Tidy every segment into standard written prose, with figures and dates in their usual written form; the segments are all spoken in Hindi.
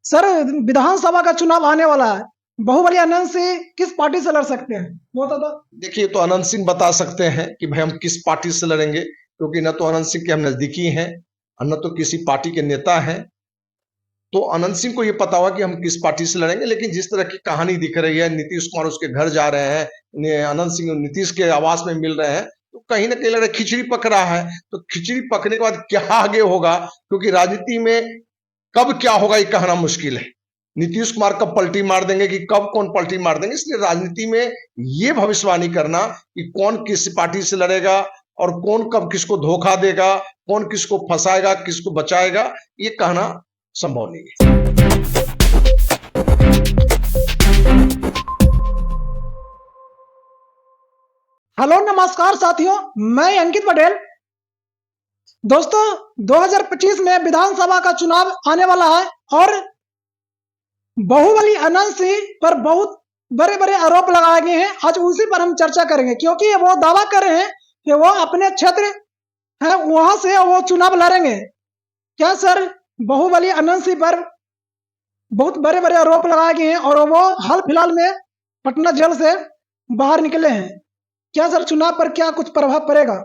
सर, विधानसभा का चुनाव आने वाला है। बाहुबली अनंत सिंह किस पार्टी से लड़ सकते हैं, वो तो। देखिए, तो अनंत सिंह बता सकते हैं कि भाई हम किस पार्टी से लड़ेंगे, क्योंकि न तो अनंत सिंह के हम नजदीकी हैं और न तो किसी पार्टी के नेता हैं। तो अनंत सिंह को ये पता होगा कि हम किस पार्टी से लड़ेंगे। लेकिन जिस तरह की कहानी दिख रही है, नीतीश कुमार उसके घर जा रहे हैं, अनंत सिंह नीतीश के आवास में मिल रहे हैं, तो कहीं ना कहीं लग रहा है खिचड़ी पक रहा है। तो खिचड़ी पकने के बाद क्या आगे होगा, क्योंकि राजनीति में कब क्या होगा ये कहना मुश्किल है। नीतीश कुमार कब पलटी मार देंगे कि कब कौन पलटी मार देंगे, इसलिए राजनीति में ये भविष्यवाणी करना कि कौन किस पार्टी से लड़ेगा और कौन कब किसको धोखा देगा, कौन किसको फंसाएगा, किसको बचाएगा, ये कहना संभव नहीं है। हेलो, नमस्कार साथियों, मैं अंकित पटेल। दोस्तों, 2025 में विधानसभा का चुनाव आने वाला है और बाहुबली अनंत सिंह पर बहुत बड़े बड़े आरोप लगाए गए हैं। आज उसी पर हम चर्चा करेंगे, क्योंकि वो दावा कर रहे हैं कि वो अपने क्षेत्र है वहां से वो चुनाव लड़ेंगे। क्या सर, बाहुबली अनंत सिंह पर बहुत बड़े बड़े आरोप लगाए गए हैं और वो हाल फिलहाल में पटना जेल से बाहर निकले हैं। क्या सर, चुनाव पर क्या कुछ प्रभाव पड़ेगा?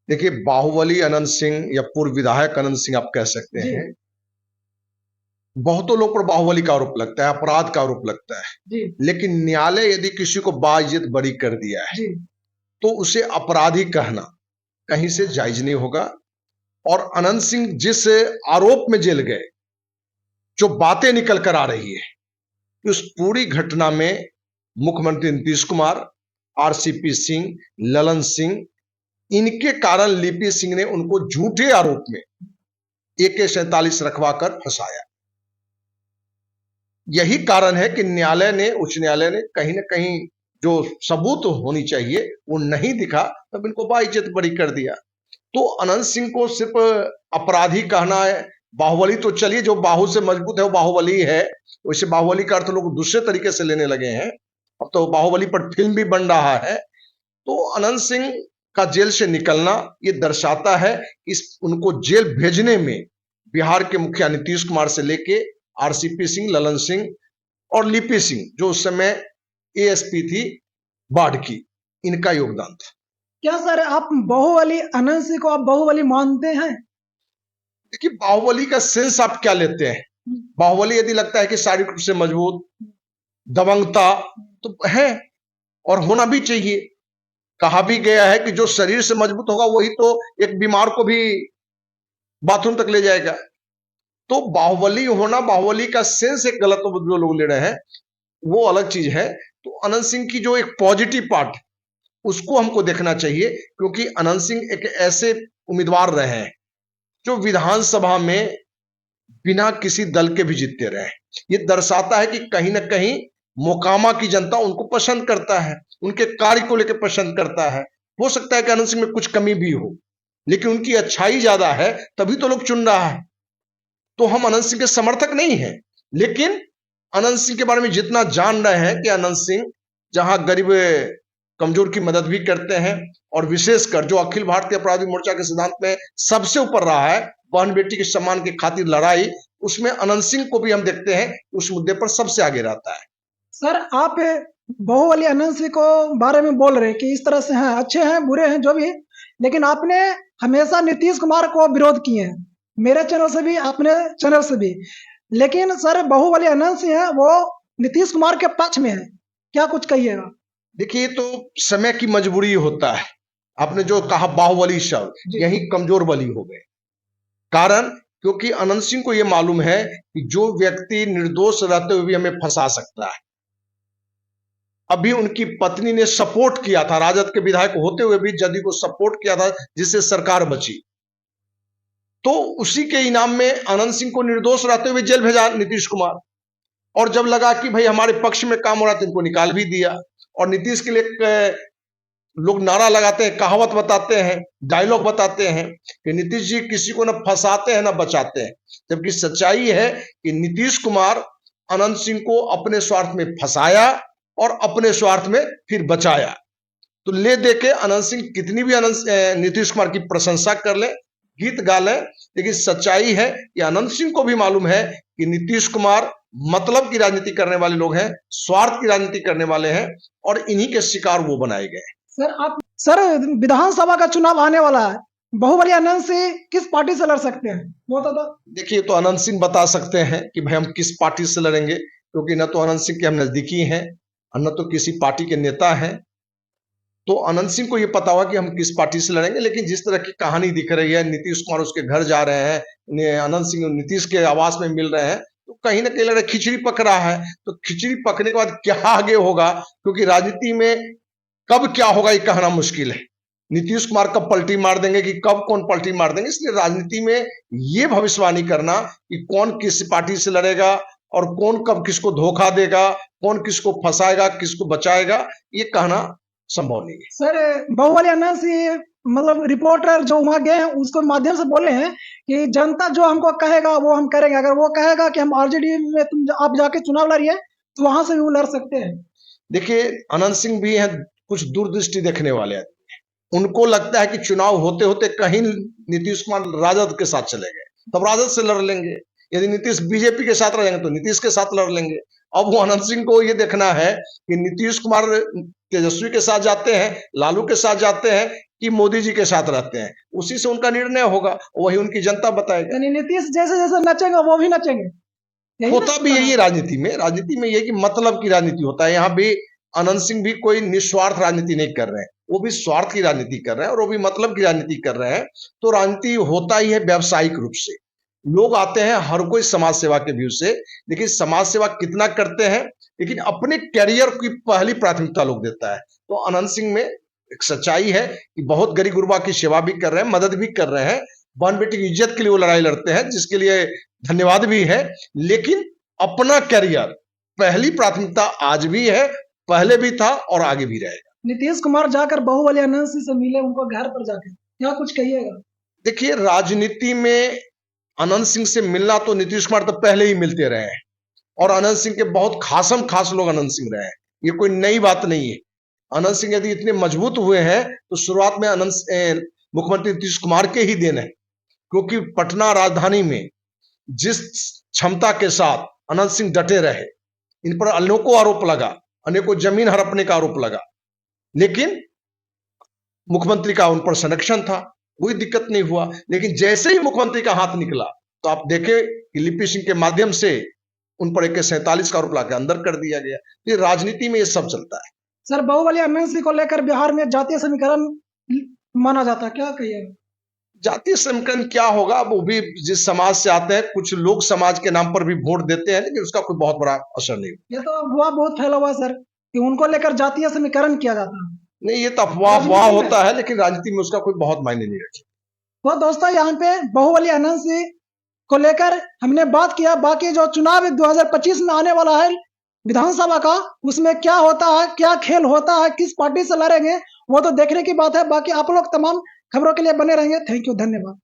देखिए, बाहुबली अनंत सिंह या पूर्व विधायक अनंत सिंह आप कह सकते हैं, बहुतों लोग पर बाहुबली का आरोप लगता है, अपराध का आरोप लगता है जी। लेकिन न्यायालय यदि किसी को बाइज्जत बरी कर दिया है तो उसे अपराधी कहना कहीं से जायज नहीं होगा। और अनंत सिंह जिस आरोप में जेल गए, जो बातें निकल कर आ रही है, उस पूरी घटना में मुख्यमंत्री नीतीश कुमार, आरसीपी सिंह, ललन सिंह, इनके कारण लिपि सिंह ने उनको झूठे आरोप में AK-47 रखवा कर फंसाया। यही कारण है कि उच्च न्यायालय ने कहीं ना कहीं जो सबूत होनी चाहिए वो नहीं दिखा, तब इनको बाइज्जत बरी कर दिया। तो अनंत सिंह को सिर्फ अपराधी कहना है। बाहुबली तो चलिए, जो बाहु से मजबूत है वो बाहुबली है, वैसे बाहुबली का अर्थ लोग दूसरे तरीके से लेने लगे हैं। अब तो बाहुबली पर फिल्म भी बन रहा है। तो अनंत सिंह का जेल से निकलना ये दर्शाता है इस उनको जेल भेजने में बिहार के मुखिया नीतीश कुमार से लेके आरसीपी सिंह, ललन सिंह और लिपि सिंह, जो उस समय ASP थी बाढ़ की, इनका योगदान था। क्या सर, आप बाहुबली अनंत सिंह को आप बाहुबली मानते हैं? देखिए, बाहुबली का सेंस आप क्या लेते हैं। बाहुबली यदि लगता है कि शारीरिक रूप से मजबूत, दबंगता तो है और होना भी चाहिए। कहा भी गया है कि जो शरीर से मजबूत होगा वही तो एक बीमार को भी बाथरूम तक ले जाएगा। तो बाहुबली होना, बाहुबली का सेंस एक गलत जो लोग ले रहे हैं वो अलग चीज है। तो अनंत सिंह की जो एक पॉजिटिव पार्ट उसको हमको देखना चाहिए, क्योंकि अनंत सिंह एक ऐसे उम्मीदवार रहे हैं जो विधानसभा में बिना किसी दल के भी जीतते रहे। ये दर्शाता है कि कहीं ना कहीं मोकामा की जनता उनको पसंद करता है, उनके कार्य को लेकर पसंद करता है। हो सकता है कि अनंत सिंह में कुछ कमी भी हो, लेकिन उनकी अच्छाई ज्यादा है, तभी तो लोग चुन रहा है। तो हम अनंत सिंह के समर्थक नहीं हैं, लेकिन अनंत सिंह के बारे में जितना जान रहे हैं कि अनंत सिंह जहां गरीब कमजोर की मदद भी करते हैं, और विशेषकर जो अखिल भारतीय अपराधी मोर्चा के सिद्धांत में सबसे ऊपर रहा है, बहन बेटी के सम्मान की खातिर लड़ाई, उसमें अनंत सिंह को भी हम देखते हैं उस मुद्दे पर सबसे आगे रहता है। सर, आप बाहुबली अनंत सिंह को बारे में बोल रहे हैं कि इस तरह से हैं, अच्छे हैं, बुरे हैं, जो भी, लेकिन आपने हमेशा नीतीश कुमार को विरोध किए हैं, मेरे चैनल से भी, अपने चैनल से भी। लेकिन सर, बाहुबली अनंत सिंह है वो नीतीश कुमार के पक्ष में है, क्या कुछ कहिएगा? देखिए, तो समय की मजबूरी होता है। आपने जो कहा बाहुबली शब्द, यही कमजोर बली हो गए। कारण क्योंकि अनंत सिंह को यह मालूम है कि जो व्यक्ति निर्दोष रहते हुए भी हमें फंसा सकता है। अभी उनकी पत्नी ने सपोर्ट किया था, राजद के विधायक होते हुए भी जदयू को सपोर्ट किया था, जिससे सरकार बची। तो उसी के इनाम में अनंत सिंह को निर्दोष रहते हुए जेल भेजा नीतीश कुमार, और जब लगा कि भाई हमारे पक्ष में काम हो रहा है तो इनको निकाल भी दिया। और नीतीश के लिए लोग नारा लगाते हैं, कहावत बताते हैं, डायलॉग बताते हैं कि नीतीश जी किसी को न फंसाते हैं न बचाते हैं, जबकि सच्चाई है कि नीतीश कुमार अनंत सिंह को अपने स्वार्थ में फंसाया और अपने स्वार्थ में फिर बचाया। तो ले दे के अनंत सिंह कितनी भी नीतीश कुमार की प्रशंसा कर ले, गीत गा लें, लेकिन सच्चाई है कि अनंत सिंह को भी मालूम है कि नीतीश कुमार मतलब की राजनीति करने वाले लोग हैं, स्वार्थ की राजनीति करने वाले हैं और इन्हीं के शिकार वो बनाए गए। सर विधानसभा का चुनाव आने वाला है, बाहुबली अनंत सिंह किस पार्टी से लड़ सकते हैं वो तो देखिए, तो अनंत सिंह बता सकते हैं कि भाई हम किस पार्टी से लड़ेंगे, क्योंकि न तो अनंत सिंह के हम नजदीकी हैं और न तो किसी पार्टी के नेता हैं। तो अनंत सिंह को ये पता हुआ कि हम किस पार्टी से लड़ेंगे, लेकिन जिस तरह की कहानी दिख रही है, नीतीश कुमार उसके घर जा रहे हैं, अनंत सिंह नीतीश के आवास में मिल रहे हैं, तो कहीं ना कहीं लग रहा है खिचड़ी पक रहा है। तो खिचड़ी पकने के बाद क्या आगे होगा, क्योंकि राजनीति में कब क्या होगा ये कहना मुश्किल है। नीतीश कुमार कब पलटी मार देंगे कि कब कौन पलटी मार देंगे, इसलिए राजनीति में ये भविष्यवाणी करना कि कौन किस पार्टी से लड़ेगा और कौन कब किसको धोखा देगा, कौन किसको फंसाएगा, किसको बचाएगा, ये कहना संभव नहीं है। सर बाहुबली अनंत सिंह मतलब रिपोर्टर जो वहां गए हैं उसको माध्यम से बोले हैं कि जनता जो हमको कहेगा वो हम करेंगे, अगर वो कहेगा कि हम आरजेडी में आप जाके चुनाव लड़िए तो वहां से भी वो लड़ सकते हैं। देखिए, अनंत सिंह भी हैं कुछ दूरदृष्टि देखने वाले हैं, उनको लगता है कि चुनाव होते होते कहीं नीतीश कुमार राजद के साथ चले गए तब राजद से लड़ लेंगे, यदि नीतीश बीजेपी के साथ रहेंगे तो नीतीश के साथ लड़ लेंगे। अब वो अनंत सिंह को ये देखना है कि नीतीश कुमार तेजस्वी के साथ जाते हैं, लालू के साथ जाते हैं कि मोदी जी के साथ रहते हैं, उसी से उनका निर्णय होगा, वही उनकी जनता बताएगी। यानी नीतीश जैसे जैसे नचेंगे वो भी नचेंगे। होता भी यही राजनीति में ये कि मतलब की राजनीति होता है। यहाँ भी अनंत सिंह भी कोई निस्वार्थ राजनीति नहीं कर रहे हैं, वो भी स्वार्थ की राजनीति कर रहे हैं और वो भी मतलब की राजनीति कर रहे हैं। तो राजनीति होता ही है व्यावसायिक रूप से, लोग आते हैं हर कोई समाज सेवा के व्यू से, लेकिन समाज सेवा कितना करते हैं, लेकिन अपने कैरियर की पहली प्राथमिकता लोग देता है। तो अनंत सिंह में एक सच्चाई है कि बहुत गरीब गुरबा की सेवा भी कर रहे हैं, मदद भी कर रहे हैं, बहन बेटी की इज्जत के लिए वो लड़ाई लड़ते हैं, जिसके लिए धन्यवाद भी है। लेकिन अपना कैरियर पहली प्राथमिकता आज भी है, पहले भी था और आगे भी रहेगा। नीतीश कुमार जाकर बाहुबली अनंत सिंह से मिले, उनको घर पर जाकर क्या कुछ कहिएगा? देखिए, राजनीति में अनंत सिंह से मिलना तो नीतीश कुमार तो पहले ही मिलते रहे हैं और अनंत सिंह के बहुत खास लोग अनंत सिंह रहे हैं, ये कोई नई बात नहीं है। अनंत सिंह यदि इतने मजबूत हुए हैं तो शुरुआत में मुख्यमंत्री नीतीश कुमार के ही देन है, क्योंकि पटना राजधानी में जिस क्षमता के साथ अनंत सिंह डटे रहे, इन पर अनेकों आरोप लगा, अनेकों जमीन हड़पने का आरोप लगा, लेकिन मुख्यमंत्री का उन पर संरक्षण था, कोई दिक्कत नहीं हुआ। लेकिन जैसे ही मुख्यमंत्री का हाथ निकला तो आप देखें कि लिपि सिंह के माध्यम से उन पर 147 का आरोप लाकर अंदर कर दिया गया। ये राजनीति में ये सब चलता है। सर बाहुबली अनंत सिंह को लेकर बिहार में जातीय समीकरण माना जाता है, क्या कहिएगा? जातीय समीकरण क्या होगा, वो भी जिस समाज से आते हैं, कुछ लोग समाज के नाम पर भी वोट देते हैं, लेकिन उसका कोई बहुत बड़ा असर नहीं। ये तो अफवाह बहुत फैला हुआ सर कि उनको लेकर जातीय समीकरण किया जाता है। नहीं, ये तो अफवाह होता है, लेकिन राजनीति में उसका कोई बहुत मायने नहीं रखता। तो दोस्तों यहाँ पे बाहुबली अनंत सिंह को लेकर हमने बात किया। बाकी जो चुनाव 2025 में आने वाला है विधानसभा का, उसमें क्या होता है, क्या खेल होता है, किस पार्टी से लड़ेंगे, वो तो देखने की बात है। बाकी आप लोग तमाम खबरों के लिए बने रहेंगे। थैंक यू, धन्यवाद।